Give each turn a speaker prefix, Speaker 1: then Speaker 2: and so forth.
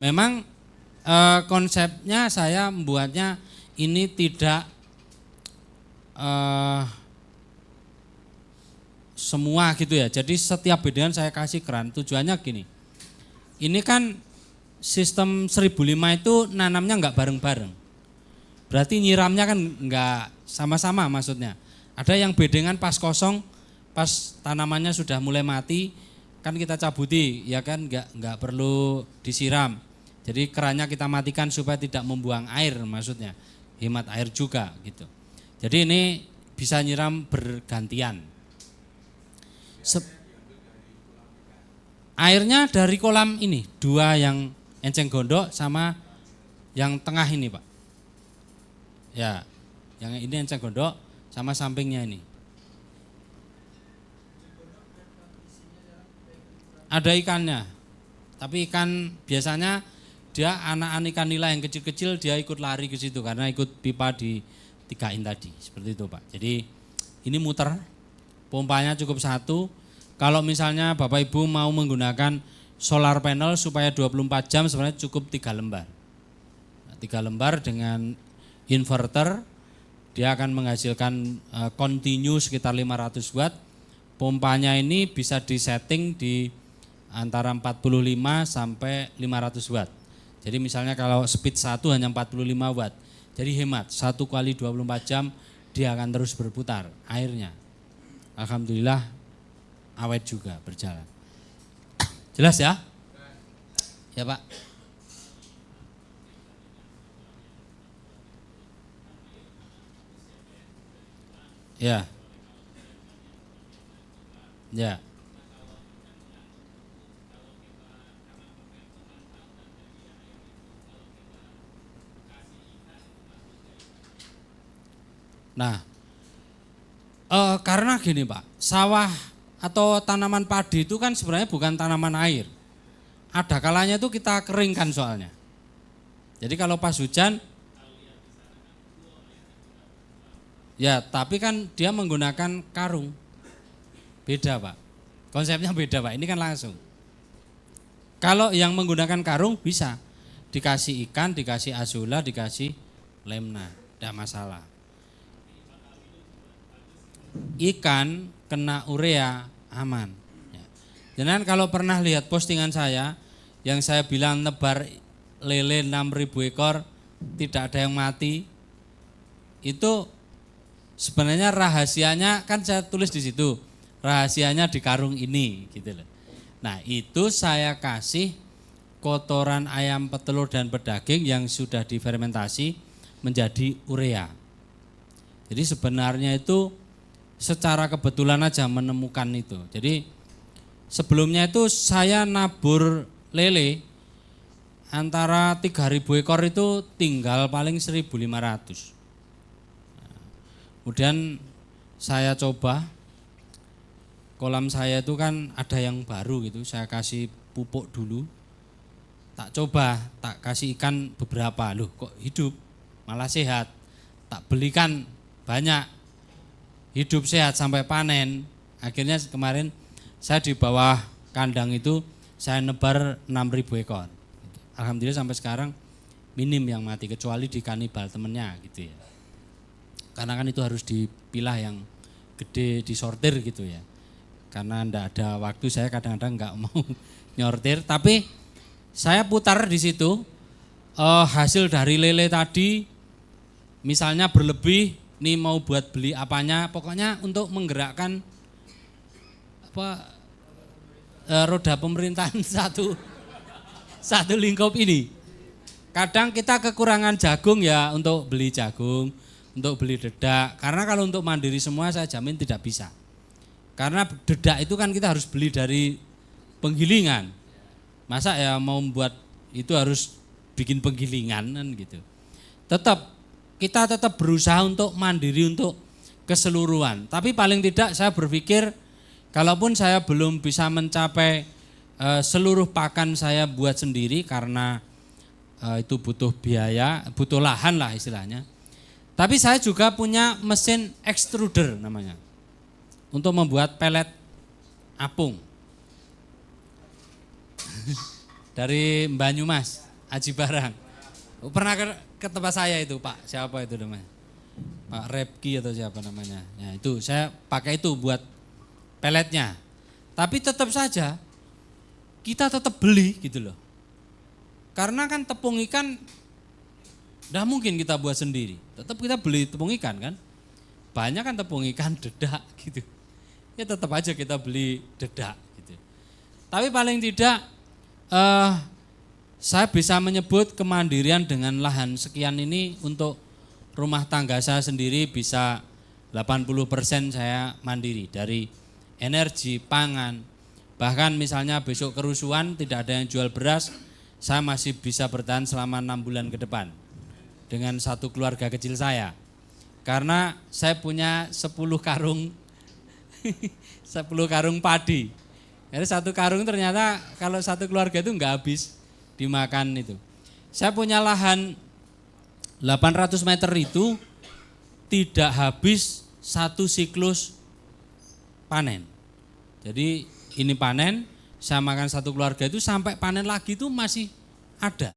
Speaker 1: Memang konsepnya saya membuatnya ini tidak semua gitu ya. Jadi setiap bedengan saya kasih keran. Tujuannya gini. Ini kan sistem 1005 itu nanamnya enggak bareng-bareng. Berarti nyiramnya kan enggak sama-sama maksudnya. Ada yang bedengan pas kosong, pas tanamannya sudah mulai mati, kan kita cabuti, ya kan enggak perlu disiram. Jadi kerannya kita matikan supaya tidak membuang air maksudnya. Hemat air juga gitu. Jadi ini bisa nyiram bergantian. Airnya dari kolam ini, 2 yang enceng gondok sama yang tengah ini Pak. Ya, yang ini enceng gondok sama sampingnya ini. Ada ikannya, tapi ikan biasanya dia anak-anak ikan nila yang kecil-kecil dia ikut lari ke situ karena ikut pipa di 3 in tadi, seperti itu Pak. Jadi ini muter, pompanya cukup 1. Kalau misalnya Bapak Ibu mau menggunakan solar panel supaya 24 jam sebenarnya cukup 3 lembar. 3 lembar dengan inverter, dia akan menghasilkan continue sekitar 500 watt. Pompanya ini bisa disetting di antara 45 sampai 500 watt. Jadi misalnya kalau speed 1 hanya 45 watt. Jadi hemat, 1 kali 24 jam dia akan terus berputar airnya. Alhamdulillah awet juga berjalan. Jelas ya? Ya Pak. Ya. Ya. Nah, karena gini Pak, sawah atau tanaman padi itu kan sebenarnya bukan tanaman air. Ada kalanya itu kita keringkan soalnya. Jadi kalau pas hujan, ya tapi kan dia menggunakan karung. Beda Pak, konsepnya beda Pak, ini kan langsung. Kalau yang menggunakan karung bisa, dikasih ikan, dikasih azula, dikasih lemna, tidak masalah. Ikan kena urea aman. Jangan kalau pernah lihat postingan saya yang saya bilang nebar lele 6.000 ekor tidak ada yang mati, itu sebenarnya rahasianya kan saya tulis di situ, rahasianya di karung ini gitu loh. Nah itu saya kasih kotoran ayam petelur dan pedaging yang sudah difermentasi menjadi urea. Jadi sebenarnya itu secara kebetulan aja menemukan itu. Jadi sebelumnya itu saya nabur lele antara 3.000 ekor itu tinggal paling 1.500. Kemudian saya coba, kolam saya itu kan ada yang baru gitu, saya kasih pupuk dulu. Tak coba, tak kasih ikan beberapa, loh kok hidup, malah sehat. Tak belikan banyak, hidup sehat sampai panen. Akhirnya kemarin saya di bawah kandang itu saya nebar 6.000 ekor. Alhamdulillah sampai sekarang minim yang mati kecuali di kanibal temennya gitu ya. Karena kan itu harus dipilah yang gede, disortir gitu ya. Karena enggak ada waktu, saya kadang-kadang enggak mau nyortir, tapi saya putar di situ hasil dari lele tadi misalnya berlebih, nih mau buat beli apanya, pokoknya untuk menggerakkan roda pemerintahan satu lingkup ini. Kadang kita kekurangan jagung ya untuk beli jagung, untuk beli dedak. Karena kalau untuk mandiri semua saya jamin tidak bisa. Karena dedak itu kan kita harus beli dari penggilingan. Masa ya mau buat itu harus bikin penggilingan kan gitu. Kita tetap berusaha untuk mandiri untuk keseluruhan. Tapi paling tidak saya berpikir kalaupun saya belum bisa mencapai seluruh pakan saya buat sendiri karena itu butuh biaya, butuh lahan lah istilahnya. Tapi saya juga punya mesin extruder namanya untuk membuat pelet apung dari Banyumas. Aji Barang. Pernah ke tempat saya itu Pak, siapa itu namanya? Pak Repki atau siapa namanya. Ya itu saya pakai itu buat peletnya. Tapi tetap saja kita tetap beli gitu loh. Karena kan tepung ikan tidak mungkin kita buat sendiri. Tetap kita beli tepung ikan kan. Banyak kan tepung ikan dedak gitu. Ya tetap aja kita beli dedak gitu. Tapi paling tidak saya bisa menyebut kemandirian dengan lahan sekian ini untuk rumah tangga saya sendiri bisa 80% saya mandiri dari energi, pangan. Bahkan misalnya besok kerusuhan tidak ada yang jual beras, saya masih bisa bertahan selama 6 bulan ke depan dengan satu keluarga kecil saya. Karena saya punya 10 karung 10 karung padi. Jadi satu karung ternyata kalau satu keluarga itu enggak habis dimakan itu. Saya punya lahan 800 meter itu tidak habis satu siklus panen. Jadi ini panen, saya makan satu keluarga itu sampai panen lagi itu masih ada.